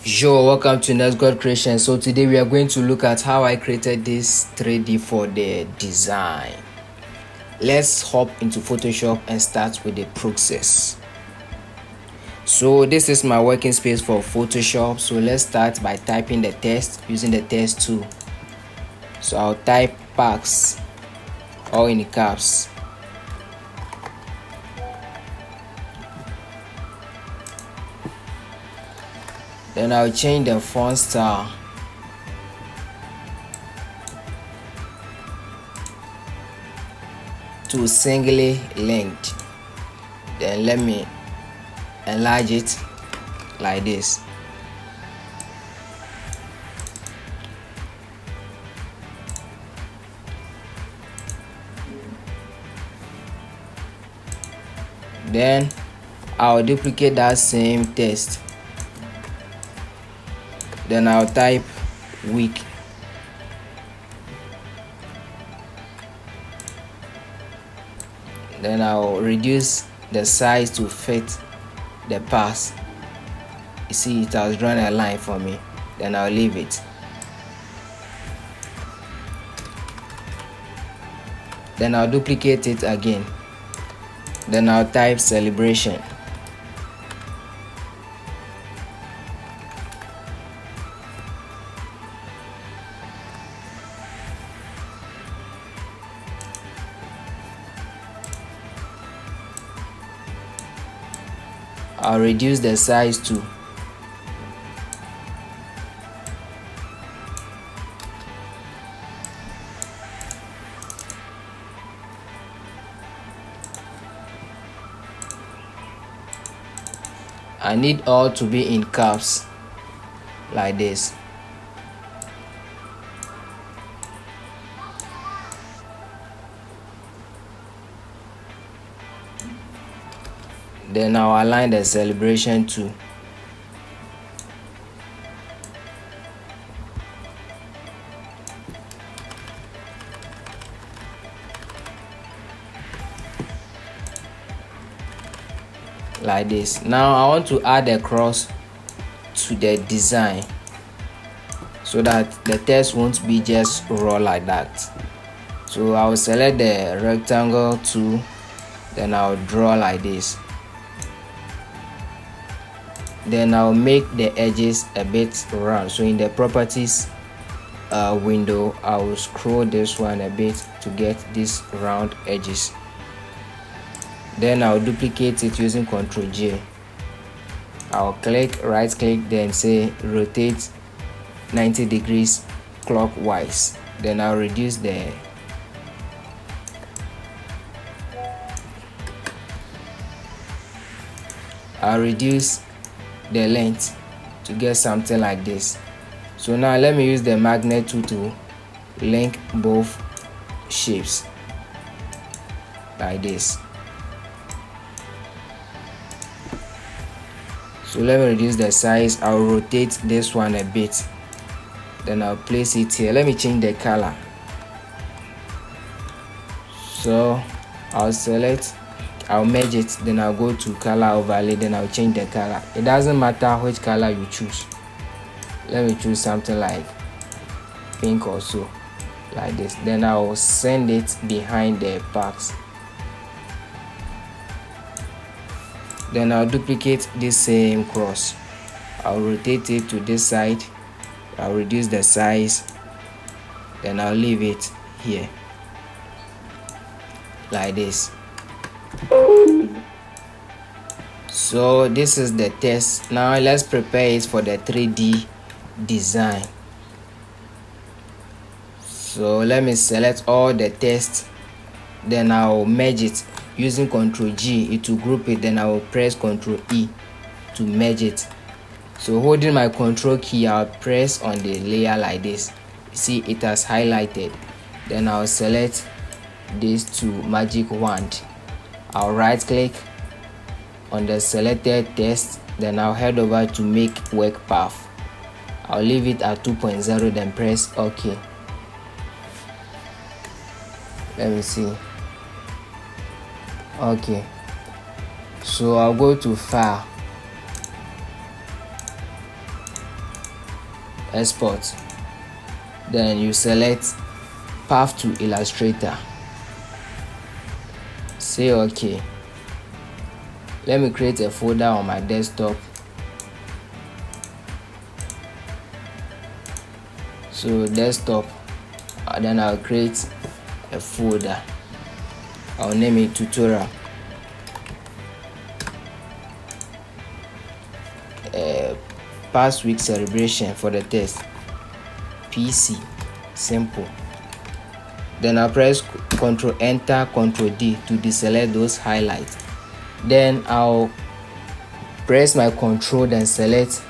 Yo, welcome to NetGod Creation. So today we are going to look at how I created this 3D for the design. Let's hop into Photoshop and start with the process. So this is my working space for Photoshop. So let's start by typing the text using the text tool. So I'll type packs, all in caps. Then I'll change the font style to singly linked. Then let me enlarge it like this. Then I'll duplicate that same text. Then I'll type week. Then I'll reduce the size to fit the pass. You see, it has drawn a line for me. Then I'll leave it. Then I'll duplicate it again. Then I'll type celebration. I'll reduce the size to I need all to be in caps like this. Then I'll align the celebration too. Like this. Now I want to add a cross to the design so that the text won't be just raw like that. So I will select the rectangle tool, then I'll draw like this. Then I'll make the edges a bit round. So in the properties window, I will scroll this one a bit to get these round edges. Then I'll duplicate it using Ctrl J. I'll right click, then say rotate 90 degrees clockwise. Then I'll reduce the length to get something like this. So now let me use the magnet tool to link both shapes like this. So let me reduce the size. I'll rotate this one a bit, then I'll place it here. Let me change the color. So I'll select, I'll merge it, then I'll go to color overlay, then I'll change the color. It doesn't matter which color you choose. Let me choose something like pink or so, like this. Then I'll send it behind the packs. Then I'll duplicate this same cross. I'll rotate it to this side. I'll reduce the size, then I'll leave it here like this. So this is the test. Now let's prepare it for the 3D design. So let me select all the text, then I'll merge it using Ctrl G. It will group it. Then I will press Ctrl E to merge it. So holding my Ctrl key, I'll press on the layer like this. See, it has highlighted. Then I'll select this to magic wand. I'll right click on the selected text, then I'll head over to make work path. I'll leave it at 2.0, then press OK. Let me see. Okay, so I'll go to file, export, then you select path to Illustrator, say OK. Let me create a folder on my desktop. So desktop, then I'll create a folder. I'll name it tutorial. Past week celebration for the test. PC, simple. Then I'll press Ctrl Enter, Ctrl D to deselect those highlights. Then I'll press my Control, then select,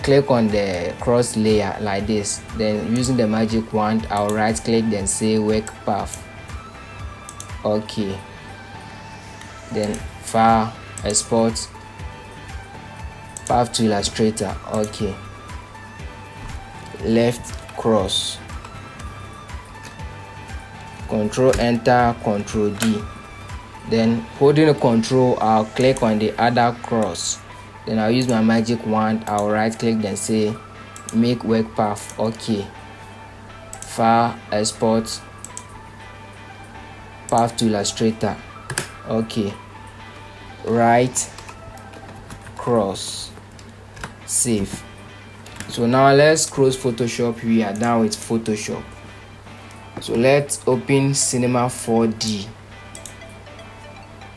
click on the cross layer like this. Then using the magic wand, I'll right click, then say work path. OK. Then file, export, path to Illustrator. OK. Left cross. Control Enter, Control D. Then holding the Control, I'll click on the other cross. Then I'll use my magic wand. I'll right click, then say make work path. OK. File, export, path to Illustrator. OK. Right cross. Save. So now let's close Photoshop. We are done with Photoshop. So let's open Cinema 4D.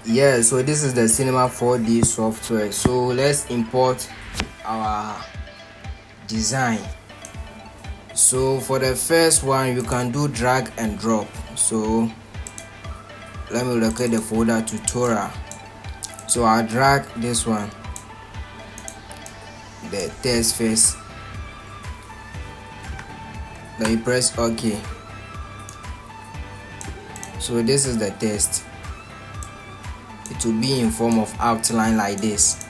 Yeah, so this is the Cinema 4D software. So let's import our design. So for the first one, you can do drag and drop. So let me locate the folder tutorial. So I'll drag this one, the test first. Then you press OK. So this is the test. It will be in form of outline like this.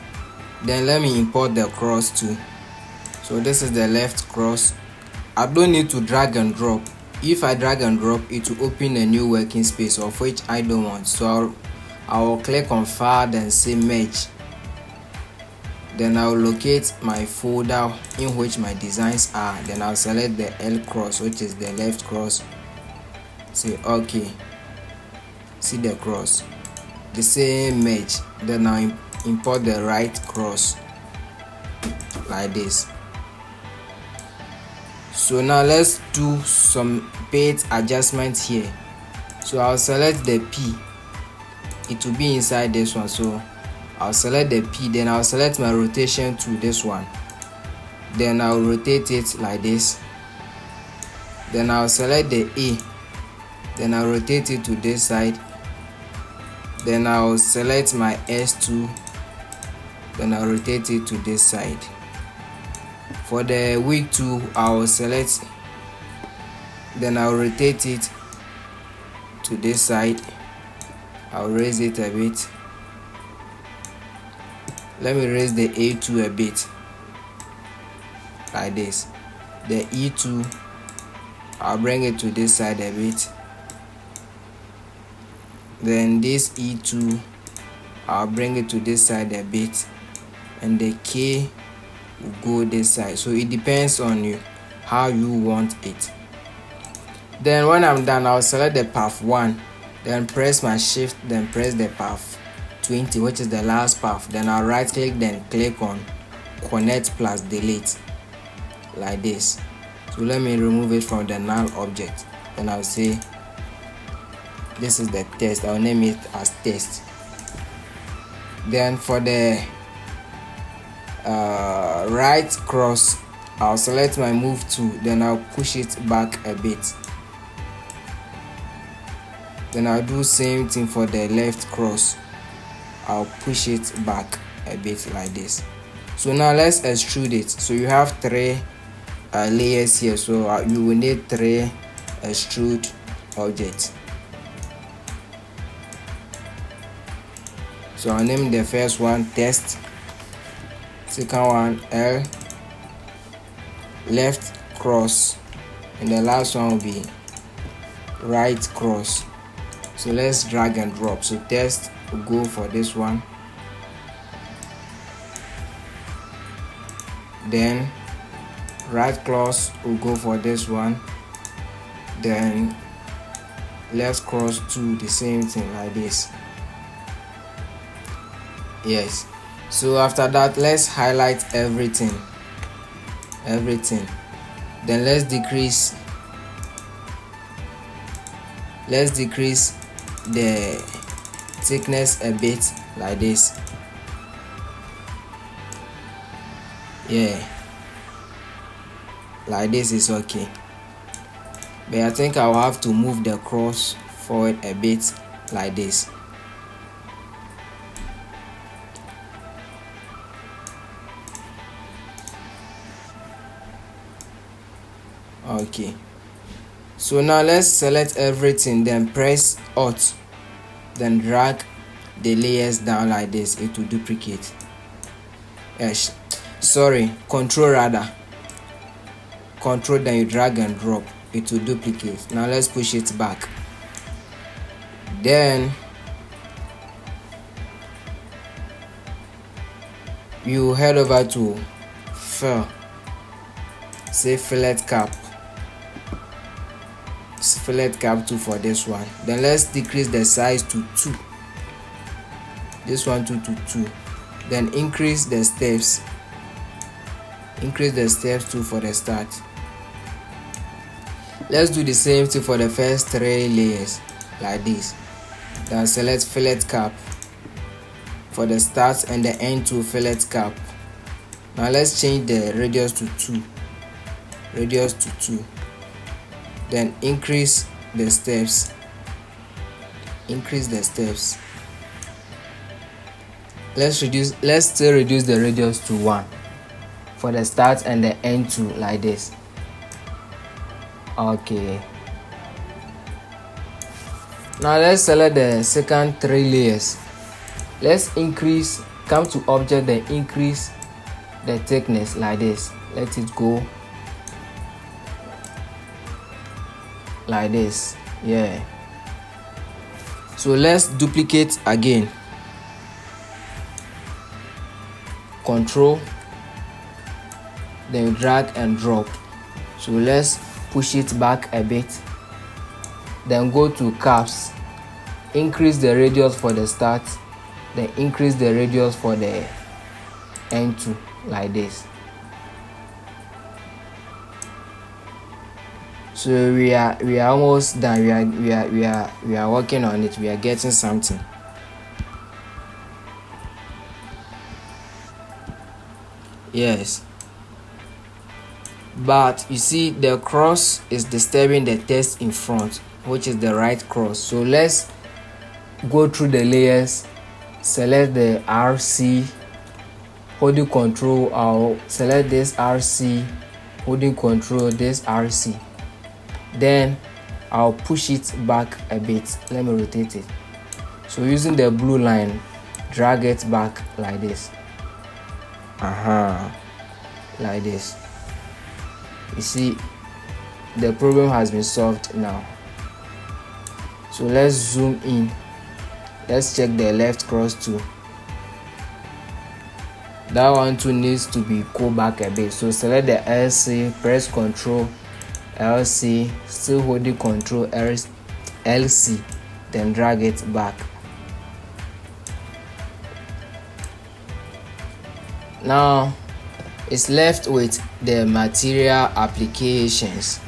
Then let me import the cross too. So this is the left cross. I don't need to drag and drop. If I drag and drop, it will open a new working space, of which I don't want. So I'll click on File, then say Merge. Then I'll locate my folder in which my designs are. Then I'll select the L cross, which is the left cross. Say OK. See the cross. The same Merge. Then I'll import the right cross like this. So now let's do some page adjustments here. So I'll select the P. It will be inside this one. So I'll select the P, then I'll select my rotation to this one. Then I'll rotate it like this. Then I'll select the A. Then I'll rotate it to this side. Then I'll select my S2. Then I'll rotate it to this side. For the week 2, I'll select, then I'll rotate it to this side. I'll raise it a bit. Let me raise the A2 a bit like this. The E2, I'll bring it to this side a bit. Then this E2, I'll bring it to this side a bit, and the K will go this side. So it depends on you how you want it. Then when I'm done, I'll select the path 1, then press my shift, then press the path 20, which is the last path. Then I'll right click, then click on connect plus delete like this. So let me remove it from the null object. Then I'll say this is the test. I'll name it as test. Then for the right cross, I'll select my move to, then I'll push it back a bit. Then I'll do same thing for the left cross. I'll push it back a bit like this. So now let's extrude it. So you have 3 layers here, so you will need 3 extrude objects. So I'll name the first one test, second one L, left cross, and the last one will be right cross. So let's drag and drop. So test will go for this one, then right cross will go for this one, then left cross to the same thing like this. Yes, so after that, let's highlight everything, then let's decrease the thickness a bit like this. Yeah, like this is okay, but I think I will have to move the cross forward a bit like this. Okay, so now let's select everything, then press Alt, then drag the layers down like this. It will duplicate. Yes, sorry, Control rather. Control, then you drag and drop. It will duplicate. Now let's push it back. Then you head over to Fill, say fillet cap 2 for this one. Then let's decrease the size to 2. This one to 2. Then increase the steps. Increase the steps 2 for the start. Let's do the same thing for the first 3 layers like this. Then select fillet cap for the start and the end to fillet cap. Now let's change the radius to 2. Then increase the steps. Let's still reduce the radius to 1 for the start and the end to like this. Okay, now let's select the second 3 layers. Let's come to object, then increase the thickness like this. Let it go like this. Yeah, so let's duplicate again. Control, then drag and drop. So let's push it back a bit, then go to caps, increase the radius for the start, then increase the radius for the end to like this. So we are almost done. We are working on it. We are getting something. Yes, but you see the cross is disturbing the text in front, which is the right cross. So let's go through the layers, select the RC, holding control. I'll select this RC, holding control this RC, then I'll push it back a bit. Let me rotate it. So using the blue line, drag it back like this. Like this. You see, the problem has been solved now. So let's zoom in. Let's check the left cross too. That one too needs to be go back a bit. So select the LC, press Control LC, still holding Control LC, then drag it back. Now it's left with the material applications.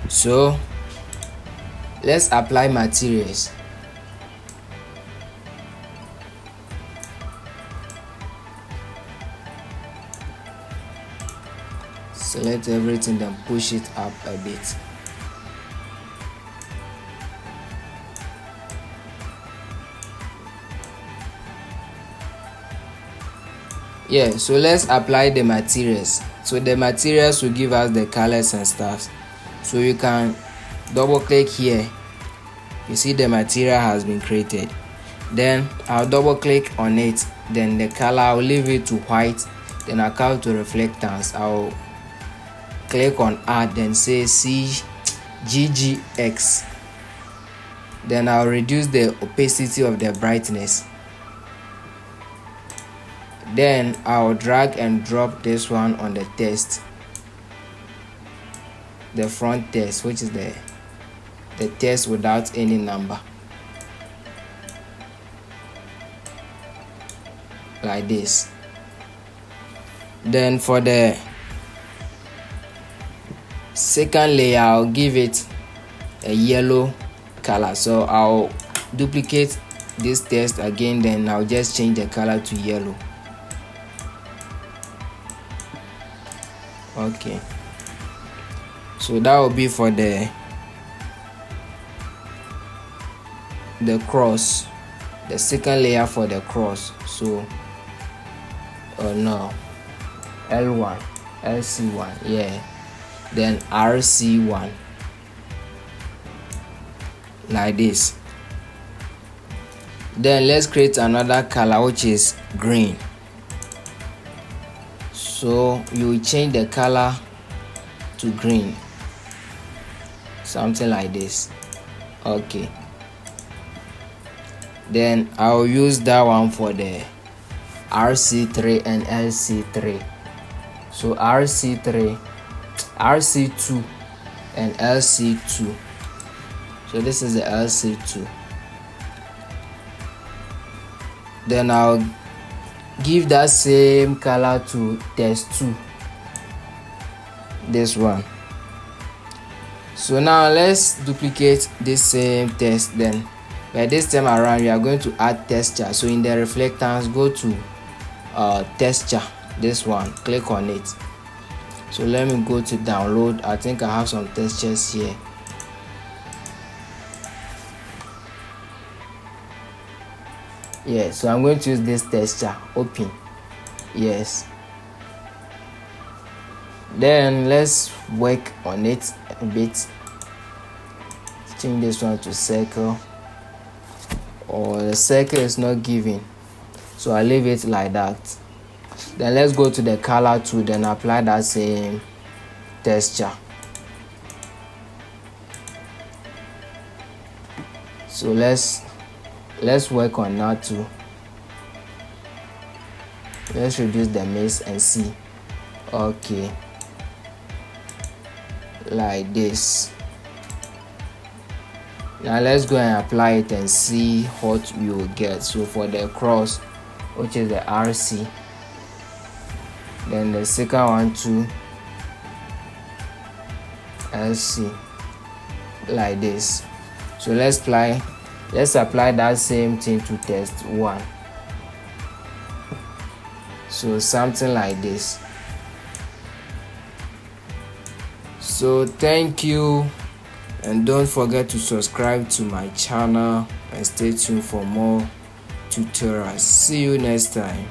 So let's apply materials. Select everything, then push it up a bit. Yeah, so let's apply the materials. So the materials will give us the colors and stuff. So you can double click here. You see the material has been created. Then I'll double click on it. Then the color, I'll leave it to white. Then I'll come to reflectance. I'll click on add, then say GGX. Then I'll reduce the opacity of the brightness. Then I'll drag and drop this one on the text. the front test, which is the test without any number, like this. Then for the second layer, I'll give it a yellow color. So I'll duplicate this test again, then I'll just change the color to yellow. Okay, so that will be for the cross, the second layer for the cross. So no, L1, LC1, yeah, then RC1, like this. Then let's create another color, which is green. So you change the color to green, something like this. Okay, then I'll use that one for the RC3 and LC3. So RC3, RC2 and LC2. So this is the LC2. Then I'll give that same color to test 2, this one. So now let's duplicate this same test. Then by this time around, we are going to add texture. So in the reflectance, go to texture, this one, click on it. So let me go to download. I think I have some textures here. Yeah, so I'm going to use this texture, open. Yes, then let's work on it a bit. Change this one to circle, or the circle is not giving, so I leave it like that. Then let's go to the color tool, then apply that same texture. So let's work on that too. Let's reduce the mix and see. Okay, like this. Now let's go and apply it and see what we will get. So for the cross, which is the RC, then the second one too, LC, like this. So let's apply that same thing to test 1. So something like this. So thank you, and don't forget to subscribe to my channel and stay tuned for more tutorials. See you next time.